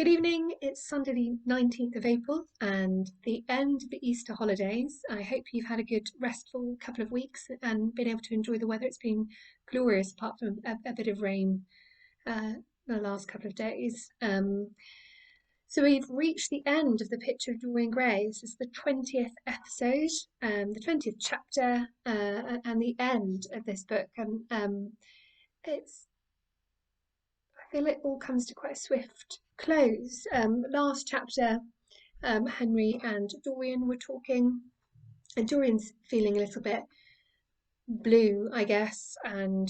Good evening. It's Sunday, the 19th of April, and the end of the Easter holidays. I hope you've had a good, restful couple of weeks and been able to enjoy the weather. It's been glorious, apart from a bit of rain uh, the last couple of days. So we've reached the end of the Picture of Dorian Gray. This is the 20th episode, the 20th chapter, and the end of this book. And it's I feel it all comes to quite a swift close. Last chapter, Henry and Dorian were talking, and Dorian's feeling a little bit blue, I guess, and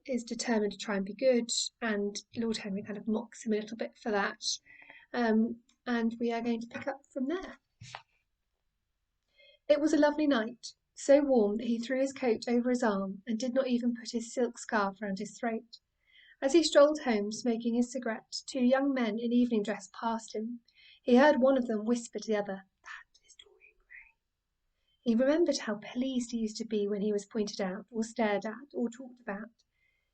is determined to try and be good. And Lord Henry kind of mocks him a little bit for that. And we are going to pick up from there. It was a lovely night, so warm that he threw his coat over his arm and did not even put his silk scarf round his throat. As he strolled home, smoking his cigarette, two young men in evening dress passed him. He heard one of them whisper to the other, "That is Dorian Gray." He remembered how pleased he used to be when he was pointed out, or stared at, or talked about.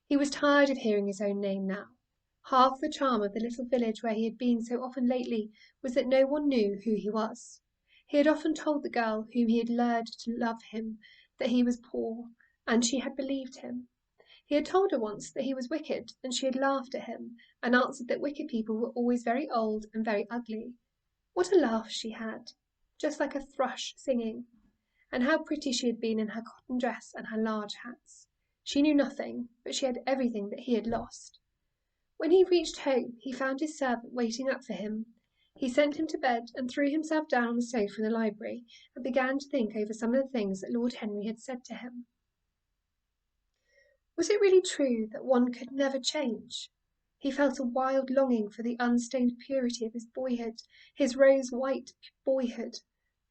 He was tired of hearing his own name now. Half the charm of the little village where he had been so often lately was that no one knew who he was. He had often told the girl whom he had lured to love him that he was poor, and she had believed him. He had told her once that he was wicked, and she had laughed at him, and answered that wicked people were always very old and very ugly. What a laugh she had, just like a thrush singing. And how pretty she had been in her cotton dress and her large hats. She knew nothing, but she had everything that he had lost. When he reached home, he found his servant waiting up for him. He sent him to bed and threw himself down on the sofa in the library and began to think over some of the things that Lord Henry had said to him. Was it really true that one could never change? He felt a wild longing for the unstained purity of his boyhood, his rose-white boyhood,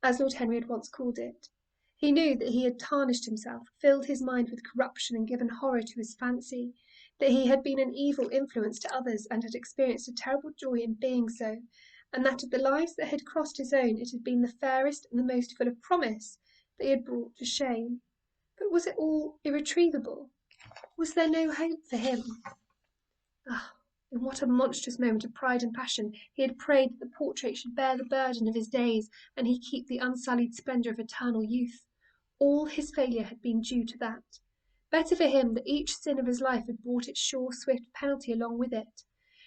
as Lord Henry had once called it. He knew that he had tarnished himself, filled his mind with corruption and given horror to his fancy, that he had been an evil influence to others and had experienced a terrible joy in being so, and that of the lives that had crossed his own it had been the fairest and the most full of promise that he had brought to shame. But was it all irretrievable? Was there no hope for him? Ah, in what a monstrous moment of pride and passion he had prayed that the portrait should bear the burden of his days, and he keep the unsullied splendour of eternal youth. All his failure had been due to that. Better for him that each sin of his life had brought its sure, swift penalty along with it.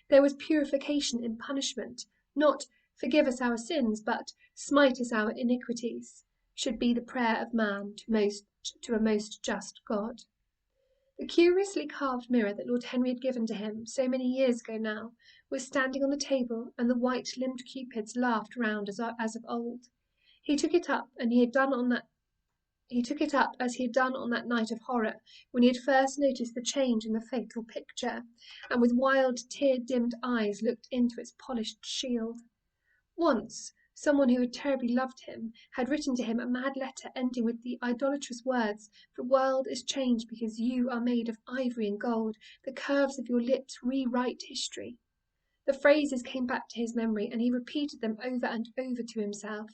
There was purification in punishment, not "forgive us our sins," but "smite us our iniquities," should be the prayer of man to a most just God. The curiously carved mirror that Lord Henry had given to him so many years ago now was standing on the table, and the white-limbed cupids laughed round as of old. He took it up as he had done on that night of horror, when he had first noticed the change in the fatal picture, and with wild, tear-dimmed eyes looked into its polished shield. Once, someone who had terribly loved him had written to him a mad letter ending with the idolatrous words, "The world is changed because you are made of ivory and gold. The curves of your lips rewrite history." The phrases came back to his memory, and he repeated them over and over to himself.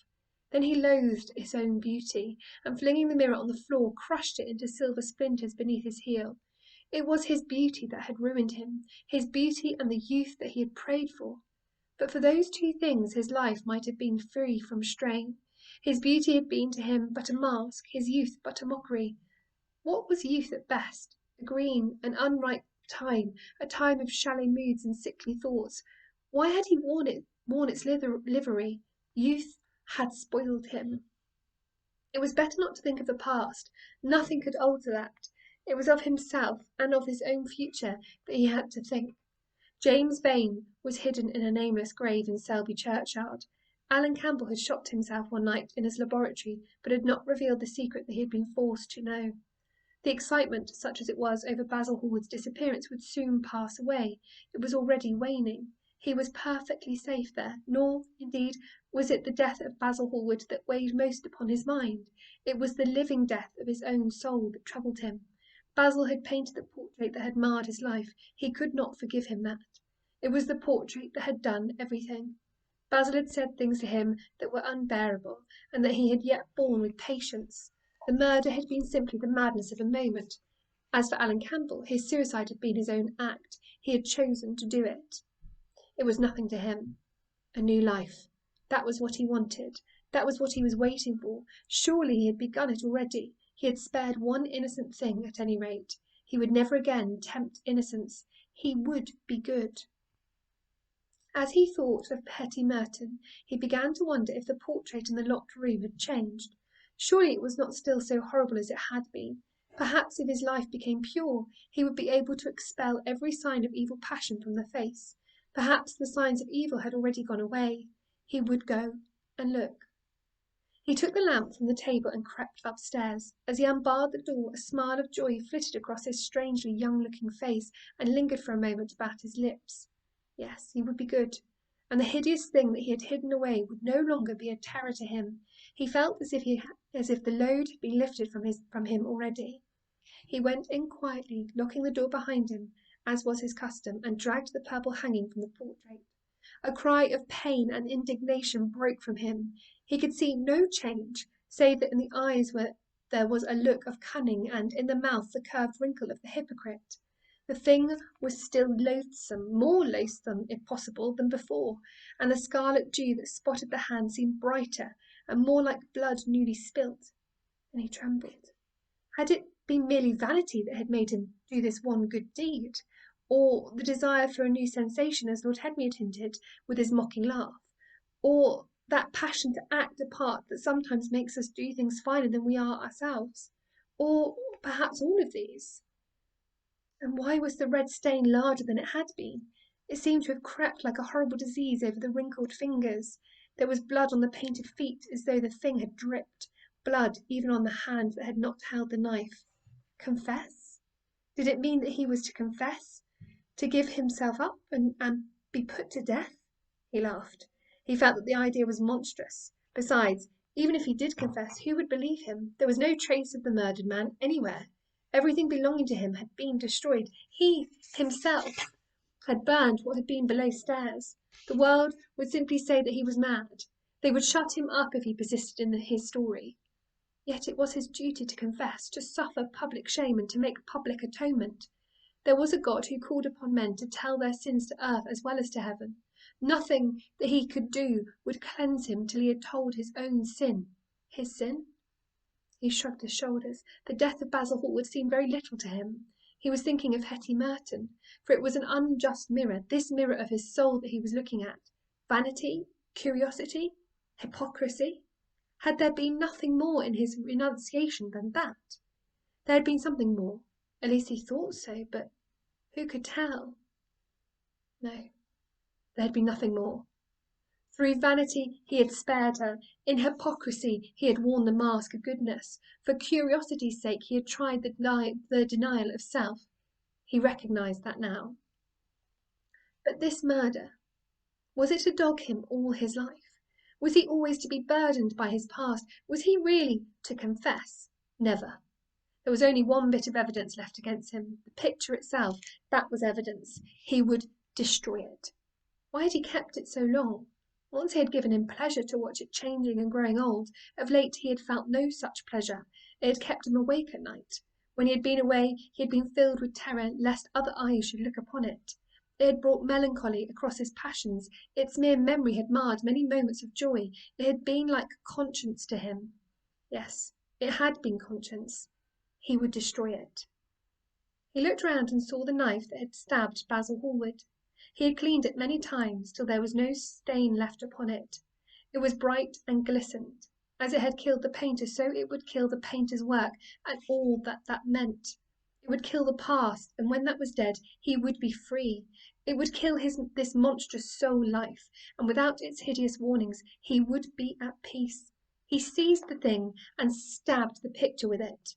Then he loathed his own beauty, and flinging the mirror on the floor, crushed it into silver splinters beneath his heel. It was his beauty that had ruined him, his beauty and the youth that he had prayed for. But for those two things his life might have been free from strain. His beauty had been to him but a mask, his youth but a mockery. What was youth at best? A green, an unripe time, a time of shallow moods and sickly thoughts. Why had he worn its livery? Youth had spoiled him. It was better not to think of the past. Nothing could alter that. It was of himself and of his own future that he had to think. James Vane was hidden in a nameless grave in Selby churchyard. Alan Campbell had shot himself one night in his laboratory, but had not revealed the secret that he had been forced to know. The excitement, such as it was over Basil Hallward's disappearance, would soon pass away. It was already waning. He was perfectly safe there, nor, indeed, was it the death of Basil Hallward that weighed most upon his mind. It was the living death of his own soul that troubled him. Basil had painted the portrait that had marred his life. He could not forgive him that. It was the portrait that had done everything. Basil had said things to him that were unbearable, and that he had yet borne with patience. The murder had been simply the madness of a moment. As for Alan Campbell, his suicide had been his own act. He had chosen to do it. It was nothing to him. A new life. That was what he wanted. That was what he was waiting for. Surely he had begun it already. He had spared one innocent thing, at any rate. He would never again tempt innocence. He would be good. As he thought of Hetty Merton, he began to wonder if the portrait in the locked room had changed. Surely it was not still so horrible as it had been. Perhaps if his life became pure, he would be able to expel every sign of evil passion from the face. Perhaps the signs of evil had already gone away. He would go and look. He took the lamp from the table and crept upstairs. As he unbarred the door, a smile of joy flitted across his strangely young-looking face and lingered for a moment about his lips. Yes, he would be good, and the hideous thing that he had hidden away would no longer be a terror to him. He felt as if the load had been lifted from him already. He went in quietly, locking the door behind him, as was his custom, and dragged the purple hanging from the portrait. A cry of pain and indignation broke from him. He could see no change, save that in the eyes there was a look of cunning, and in the mouth the curved wrinkle of the hypocrite. The thing was still loathsome, more loathsome, if possible, than before, and the scarlet dew that spotted the hand seemed brighter and more like blood newly spilt. And he trembled. Had it been merely vanity that had made him do this one good deed? Or the desire for a new sensation, as Lord Henry had hinted with his mocking laugh? Or that passion to act a part that sometimes makes us do things finer than we are ourselves? Or perhaps all of these? And why was the red stain larger than it had been? It seemed to have crept like a horrible disease over the wrinkled fingers. There was blood on the painted feet, as though the thing had dripped, blood even on the hand that had not held the knife. Confess? Did it mean that he was to confess? To give himself up and be put to death? He laughed. He felt that the idea was monstrous. Besides, even if he did confess, who would believe him? There was no trace of the murdered man anywhere. Everything belonging to him had been destroyed. He himself had burned what had been below stairs. The world would simply say that he was mad. They would shut him up if he persisted in his story. Yet it was his duty to confess, to suffer public shame, and to make public atonement. There was a God who called upon men to tell their sins to earth as well as to heaven. Nothing that he could do would cleanse him till he had told his own sin. His sin? He shrugged his shoulders. The death of Basil Hallward seemed very little to him. He was thinking of Hetty Merton, for it was an unjust mirror, this mirror of his soul that he was looking at. Vanity, curiosity, hypocrisy. Had there been nothing more in his renunciation than that? There had been something more. At least he thought so, but who could tell? No, there had been nothing more. Through vanity he had spared her. In hypocrisy he had worn the mask of goodness. For curiosity's sake he had tried the denial of self. He recognized that now. But this murder, was it to dog him all his life? Was he always to be burdened by his past? Was he really to confess? Never. There was only one bit of evidence left against him. The picture itself, that was evidence. He would destroy it. Why had he kept it so long? Once he had given him pleasure to watch it changing and growing old. Of late he had felt no such pleasure. It had kept him awake at night. When he had been away, he had been filled with terror lest other eyes should look upon it. It had brought melancholy across his passions. Its mere memory had marred many moments of joy. It had been like conscience to him. Yes, it had been conscience. He would destroy it. He looked round and saw the knife that had stabbed Basil Hallward. He had cleaned it many times till there was no stain left upon it. It was bright and glistened. As it had killed the painter, so it would kill the painter's work and all that meant. It would kill the past, and when that was dead, he would be free. It would kill this monstrous soul life, and without its hideous warnings, he would be at peace. He seized the thing and stabbed the picture with it.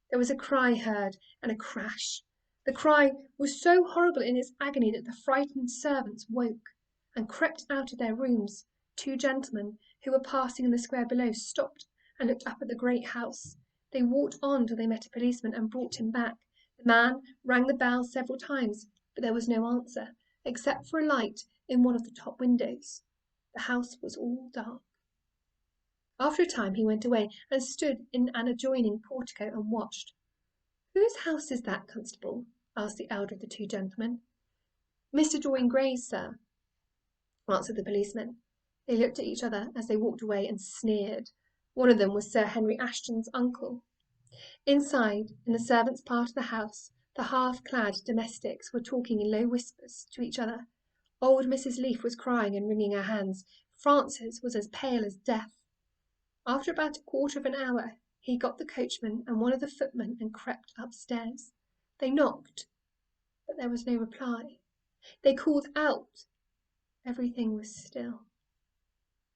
There was a cry heard, and a crash. The cry was so horrible in its agony that the frightened servants woke, and crept out of their rooms. Two gentlemen, who were passing in the square below, stopped and looked up at the great house. They walked on till they met a policeman and brought him back. The man rang the bell several times, but there was no answer, except for a light in one of the top windows. The house was all dark. After a time he went away and stood in an adjoining portico and watched. "Whose house is that, Constable?" asked the elder of the two gentlemen. "Mr. Dorian Gray's, sir." answered the policeman. They looked at each other as they walked away and sneered. One of them was Sir Henry Ashton's uncle. Inside, in the servants' part of the house, the half-clad domestics were talking in low whispers to each other. Old Mrs. Leaf was crying and wringing her hands. Francis was as pale as death. After about a quarter of an hour, he got the coachman and one of the footmen and crept upstairs. They knocked, but there was no reply. They called out. Everything was still.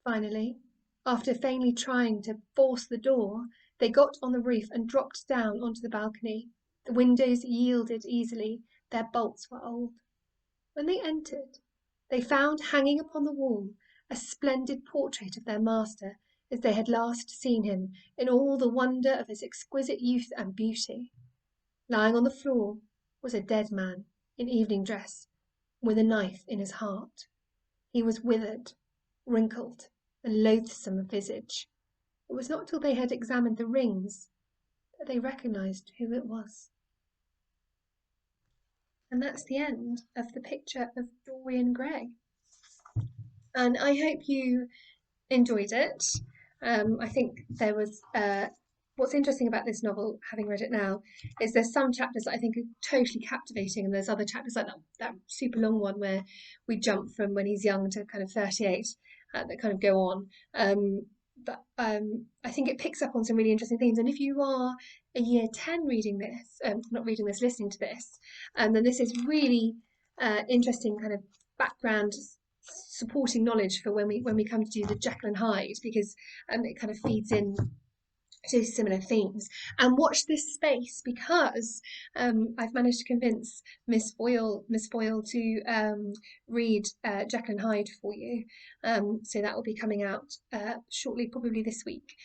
Finally, after vainly trying to force the door, they got on the roof and dropped down onto the balcony. The windows yielded easily. Their bolts were old. When they entered, they found hanging upon the wall a splendid portrait of their master as they had last seen him, in all the wonder of his exquisite youth and beauty. Lying on the floor was a dead man in evening dress, with a knife in his heart. He was withered, wrinkled, and loathsome of visage. It was not till they had examined the rings that they recognised who it was. And that's the end of the picture of Dorian Gray. And I hope you enjoyed it. I think there was what's interesting about this novel, having read it now, is there's some chapters that I think are totally captivating, and there's other chapters like that super long one where we jump from when he's young to kind of 38 that kind of go on. But I think it picks up on some really interesting things. And if you are a year 10 reading this, not reading this, listening to this, then this is really interesting kind of background supporting knowledge for when we come to do the Jekyll and Hyde, because it kind of feeds in to similar themes. And watch this space, because I've managed to convince Miss Foyle to read Jekyll and Hyde for you. So that will be coming out shortly, probably this week.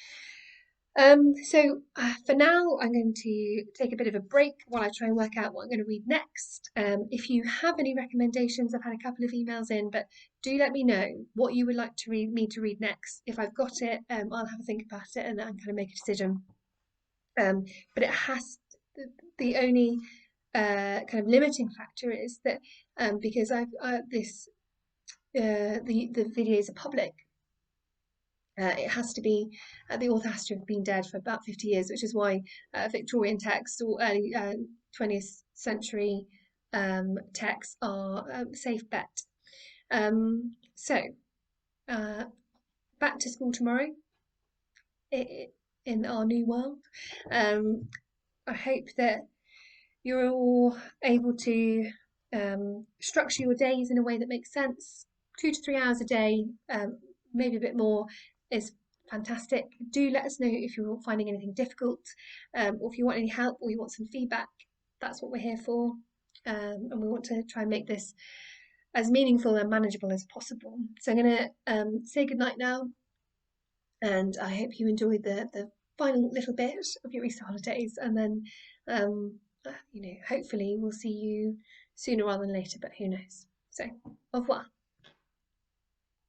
So for now, I'm going to take a bit of a break while I try and work out what I'm going to read next. If you have any recommendations, I've had a couple of emails in, but do let me know what you would like to read me to read next. If I've got it, I'll have a think about it and kind of make a decision. But it has the only kind of limiting factor is that because the videos are public. It has to be, the author has to have been dead for about 50 years, which is why Victorian texts or early 20th century texts are a safe bet. So, back to school tomorrow in our new world. I hope that you're all able to structure your days in a way that makes sense. 2 to 3 hours a day, maybe a bit more, is fantastic. Do let us know if you're finding anything difficult, or if you want any help or you want some feedback. That's what we're here for, and we want to try and make this as meaningful and manageable as possible. So I'm going to say goodnight now, and I hope you enjoyed the final little bit of your Easter holidays, and then hopefully we'll see you sooner rather than later, but who knows. So, au revoir.